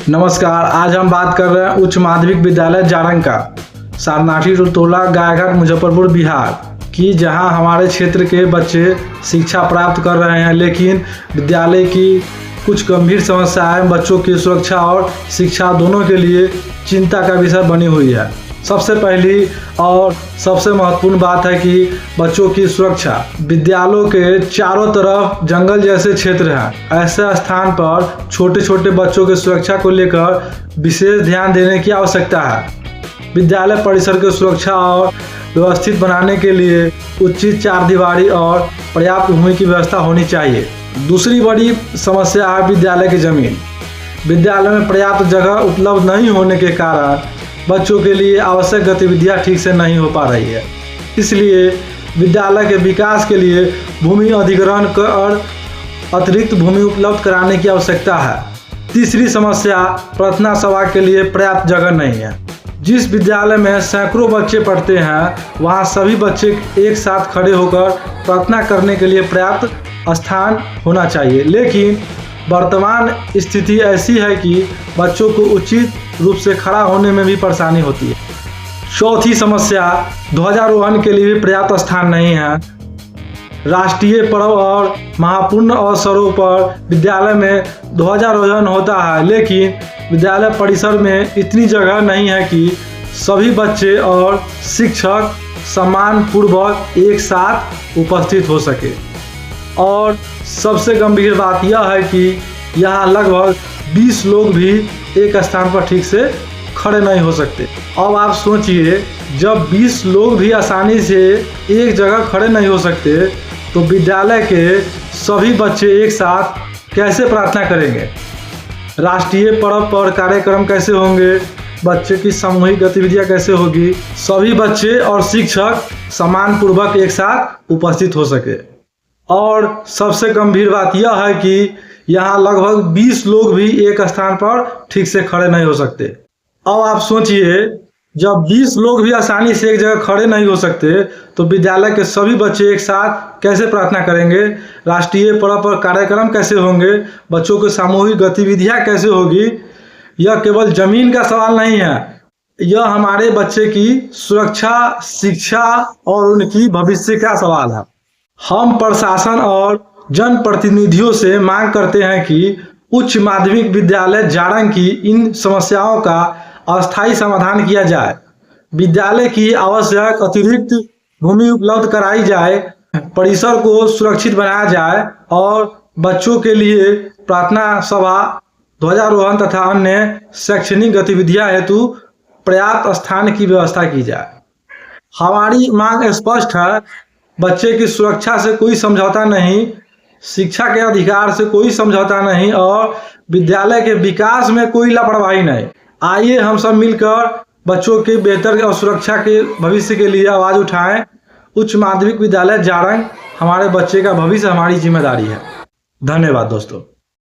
नमस्कार। आज हम बात कर रहे हैं उच्च माध्यमिक विद्यालय जारंग का, सारनाठी रुतोला, गायघाट, मुजफ्फरपुर, बिहार की, जहां हमारे क्षेत्र के बच्चे शिक्षा प्राप्त कर रहे हैं, लेकिन विद्यालय की कुछ गंभीर समस्याएं बच्चों की सुरक्षा और शिक्षा दोनों के लिए चिंता का विषय बनी हुई है। सबसे पहली और सबसे महत्वपूर्ण बात है कि बच्चों की सुरक्षा। विद्यालयों के चारों तरफ जंगल जैसे क्षेत्र हैं। ऐसे स्थान पर छोटे छोटे बच्चों की सुरक्षा को लेकर विशेष ध्यान देने की आवश्यकता है। विद्यालय परिसर की सुरक्षा और व्यवस्थित बनाने के लिए उचित चारदीवारी और पर्याप्त भूमि की व्यवस्था होनी चाहिए। दूसरी बड़ी समस्या है विद्यालय की जमीन। विद्यालय में पर्याप्त जगह उपलब्ध नहीं होने के कारण बच्चों के लिए आवश्यक गतिविधियां ठीक से नहीं हो पा रही है। इसलिए विद्यालय के विकास के लिए भूमि अधिग्रहण और अतिरिक्त भूमि उपलब्ध कराने की आवश्यकता है। तीसरी समस्या प्रार्थना सभा के लिए पर्याप्त जगह नहीं है। जिस विद्यालय में सैकड़ों बच्चे पढ़ते हैं, वहां सभी बच्चे एक साथ खड़े होकर प्रार्थना करने के लिए पर्याप्त स्थान होना चाहिए, लेकिन वर्तमान स्थिति ऐसी है कि बच्चों को उचित रूप से खड़ा होने में भी परेशानी होती है। चौथी समस्या, ध्वजारोहण के लिए भी पर्याप्त स्थान नहीं है। राष्ट्रीय पर्व और महत्वपूर्ण अवसरों पर विद्यालय में ध्वजारोहण होता है, लेकिन विद्यालय परिसर में इतनी जगह नहीं है कि सभी बच्चे और शिक्षक सम्मानपूर्वक एक साथ उपस्थित हो सके। और सबसे गंभीर बात यह है कि यहाँ लगभग 20 लोग भी एक स्थान पर ठीक से खड़े नहीं हो सकते। अब आप सोचिए, जब 20 लोग भी आसानी से एक जगह खड़े नहीं हो सकते, तो विद्यालय के सभी बच्चे एक साथ कैसे प्रार्थना करेंगे? राष्ट्रीय पर्व पर कार्यक्रम कैसे होंगे? बच्चे की सामूहिक गतिविधियां कैसे होगी? सभी बच्चे और शिक्षक सम्मानपूर्वक एक साथ उपस्थित हो सके। और सबसे गंभीर बात यह है कि यहाँ लगभग 20 लोग भी एक स्थान पर ठीक से खड़े नहीं हो सकते। अब आप सोचिए, जब 20 लोग भी आसानी से एक जगह खड़े नहीं हो सकते, तो विद्यालय के सभी बच्चे एक साथ कैसे प्रार्थना करेंगे? राष्ट्रीय पर्व पर कार्यक्रम कैसे होंगे? बच्चों की सामूहिक गतिविधियां कैसे होगी? यह केवल जमीन का सवाल नहीं है, यह हमारे बच्चे की सुरक्षा, शिक्षा और उनकी भविष्य का सवाल है। हम प्रशासन और जनप्रतिनिधियों से मांग करते हैं कि उच्च माध्यमिक विद्यालय जारंग की इन समस्याओं का अस्थायी समाधान किया जाए। विद्यालय की आवश्यक अतिरिक्त भूमि उपलब्ध कराई जाए, परिसर को सुरक्षित बनाया जाए और बच्चों के लिए प्रार्थना सभा, ध्वजारोहण तथा अन्य शैक्षणिक गतिविधियां हेतु पर्याप्त स्थान की व्यवस्था की जाए। हमारी मांग स्पष्ट है, बच्चे की सुरक्षा से कोई समझौता नहीं, शिक्षा के अधिकार से कोई समझौता नहीं और विद्यालय के विकास में कोई लापरवाही नहीं। आइए हम सब मिलकर बच्चों के बेहतर और सुरक्षा के भविष्य के लिए आवाज़ उठाएं। उच्च माध्यमिक विद्यालय जारंग, हमारे बच्चे का भविष्य हमारी जिम्मेदारी है। धन्यवाद दोस्तों।